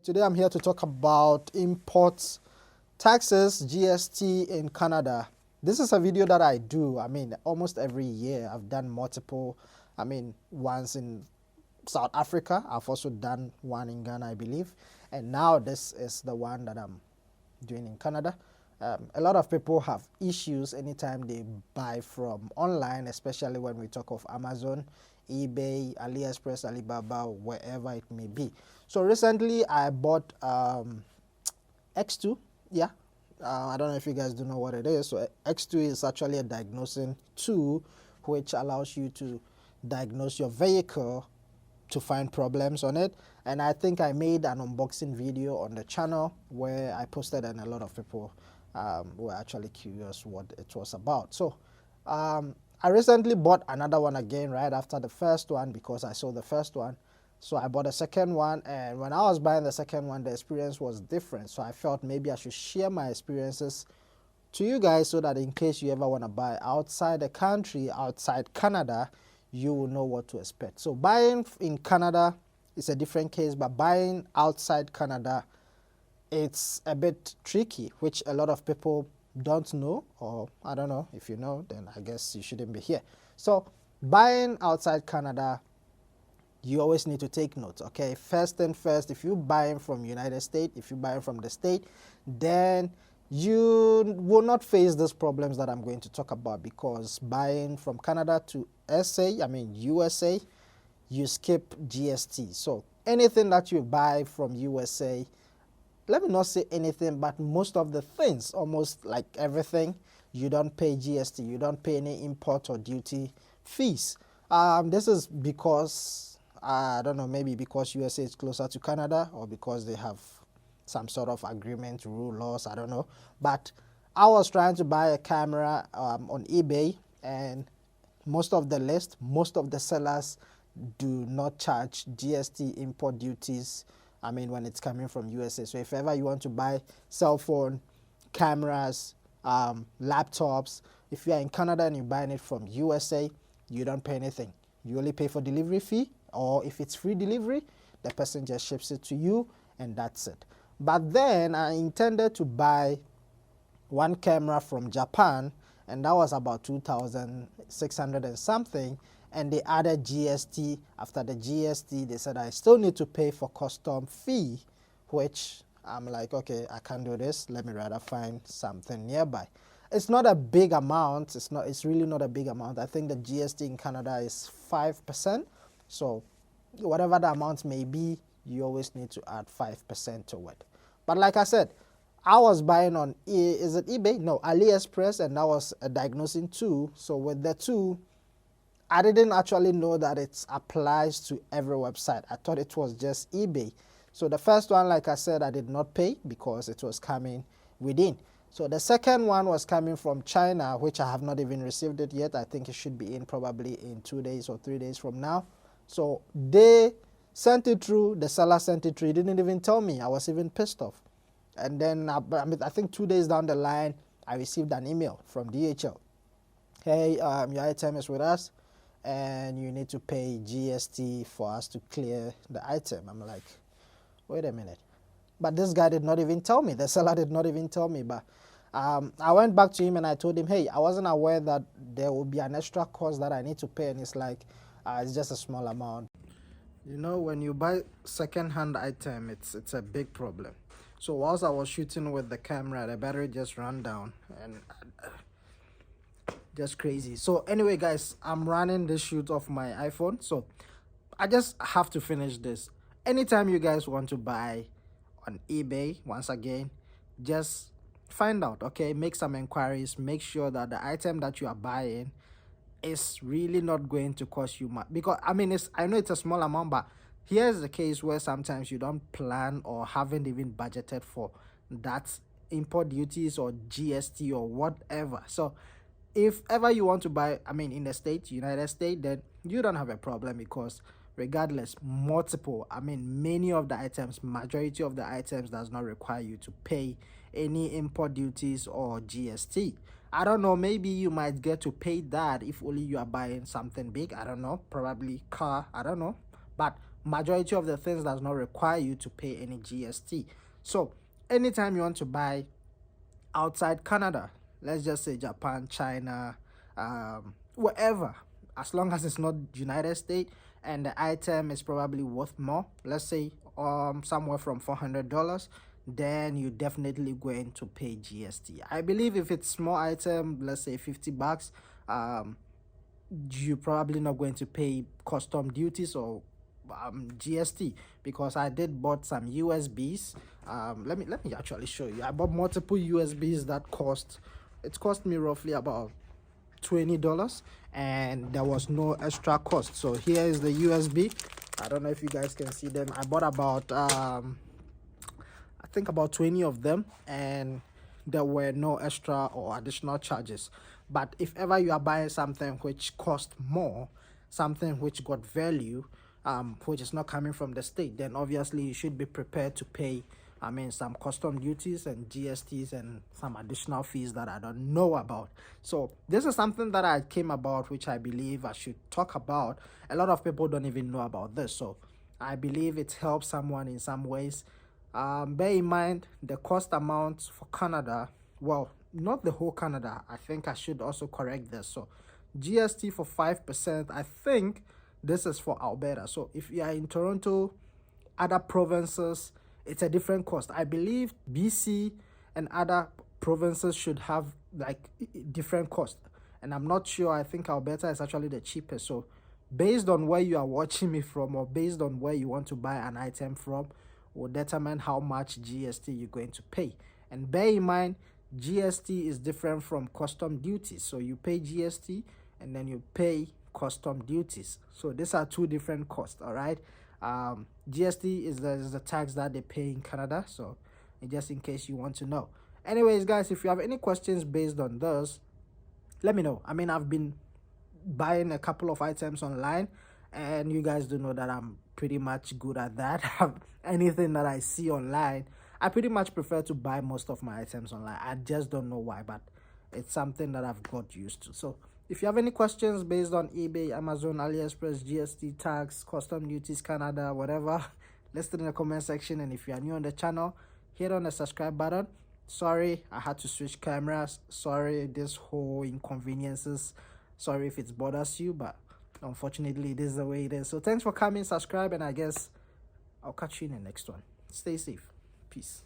Today I'm here to talk about import taxes, GST in Canada. This is a video that I do, almost every year. I've done multiple, once in South Africa. I've also done one in Ghana, I believe. And now this is the one that I'm doing in Canada. A lot of people have issues anytime they buy from online, especially when we talk of Amazon, eBay, AliExpress, Alibaba, wherever it may be. So recently I bought X2. Yeah, I don't know if you guys do know what it is. So X2 is actually a diagnosing tool which allows you to diagnose your vehicle to find problems on it. And I think I made an unboxing video on the channel where I posted, and a lot of people were actually curious what it was about. So I recently bought another one again right after the first one because I saw the first one. So I bought a second one, and when I was buying the second one, the experience was different. So I felt maybe I should share my experiences to you guys so that in case you ever want to buy outside the country, outside Canada, you will know what to expect. So buying in Canada is a different case, but buying outside Canada, it's a bit tricky, which a lot of people don't know, or I don't know. If you know, then I guess you shouldn't be here. So buying outside Canada, you always need to take notes, okay? First thing first, if you're buying from United States, if you're buying from the state, then you will not face these problems that I'm going to talk about, because buying from Canada to USA, you skip GST. So anything that you buy from USA, let me not say anything, but most of the things, almost like everything, you don't pay GST. You don't pay any import or duty fees. This is because, I don't know, maybe because USA is closer to Canada, or because they have some sort of agreement, rule, laws, I don't know. But I was trying to buy a camera on eBay, and most of the sellers do not charge GST import duties, when it's coming from USA. So if ever you want to buy cell phone, cameras, laptops, if you are in Canada and you're buying it from USA, you don't pay anything. You only pay for delivery fee, or if it's free delivery, the person just ships it to you, and that's it. But then I intended to buy one camera from Japan, and that was about 2,600 and something, and they added GST. After the GST, they said I still need to pay for custom fee, which I'm like, okay, I can't do this. Let me rather find something nearby. It's not a big amount. It's really not a big amount. I think the GST in Canada is 5%. So whatever the amount may be, you always need to add 5% to it. But like I said, I was buying on, is it eBay? No, AliExpress, and that was a diagnosing tool. So with the tool, I didn't actually know that it applies to every website. I thought it was just eBay. So the first one, like I said, I did not pay because it was coming within. So the second one was coming from China, which I have not even received it yet. I think it should be in probably in 2 days or 3 days from now. So they sent it through, the seller sent it through. He didn't even tell me. I was even pissed off. And then I think 2 days down the line, I received an email from DHL. Hey, your item is with us, and you need to pay GST for us to clear the item. I'm like, wait a minute. But this guy did not even tell me. The seller did not even tell me. But I went back to him and I told him, hey, I wasn't aware that there will be an extra cost that I need to pay. And it's like, it's just a small amount. You know, when you buy second-hand item, it's a big problem. So whilst I was shooting with the camera, the battery just ran down, and just crazy. So anyway, guys, I'm running this shoot off my iPhone. So I just have to finish this. Anytime you guys want to buy on eBay, once again, just find out, okay? Make some inquiries. Make sure that the item that you are buying is really not going to cost you much, because I know it's a small amount, but here's the case where sometimes you don't plan or haven't even budgeted for that import duties or GST or whatever. So if ever you want to buy, in the States, United States, then you don't have a problem, because regardless, many of the items, majority of the items does not require you to pay any import duties or GST. I don't know, maybe you might get to pay that if only you are buying something big. I don't know, probably car, I don't know. But majority of the things does not require you to pay any GST. So anytime you want to buy outside Canada, let's just say Japan, China, wherever, as long as it's not United States and the item is probably worth more, let's say somewhere from $400, then you definitely going to pay GST. I believe if it's small item, let's say $50, you're probably not going to pay custom duties or GST, because I did bought some USBs. Let me actually show you. I bought multiple USBs that cost me roughly about $20, and there was no extra cost. So here is the USB. I don't know if you guys can see them. I bought about I think about 20 of them, and there were no extra or additional charges. But if ever you are buying something which cost more, something which got value, which is not coming from the state, then obviously you should be prepared to pay, some custom duties and GSTs and some additional fees that I don't know about. So this is something that I came about, which I believe I should talk about. A lot of people don't even know about this, so I believe it helps someone in some ways. Bear in mind the cost amount for Canada, well, not the whole Canada. I think I should also correct this. So GST for 5%, I think this is for Alberta. So if you are in Toronto, other provinces, it's a different cost. I believe BC and other provinces should have like different cost, and I'm not sure. I think Alberta is actually the cheapest. So based on where you are watching me from, or based on where you want to buy an item from, will determine how much GST you're going to pay. And bear in mind, GST is different from custom duties. So you pay GST and then you pay custom duties. So these are two different costs. All right. GST is the tax that they pay in Canada. So just in case you want to know. Anyways, guys, if you have any questions based on this, let me know. I've been buying a couple of items online, and you guys do know that I'm pretty much good at that. Anything that I see online, I pretty much prefer to buy most of my items online. I just don't know why, but it's something that I've got used to. So if you have any questions based on eBay, Amazon, AliExpress, GST, tax, custom duties, Canada, whatever, list it in the comment section. And if you are new on the channel, hit on the subscribe button. Sorry I had to switch cameras. Sorry this whole inconveniences. Sorry if it bothers you, but unfortunately this is the way it is. So thanks for coming, subscribe, and I guess I'll catch you in the next one. Stay safe. Peace.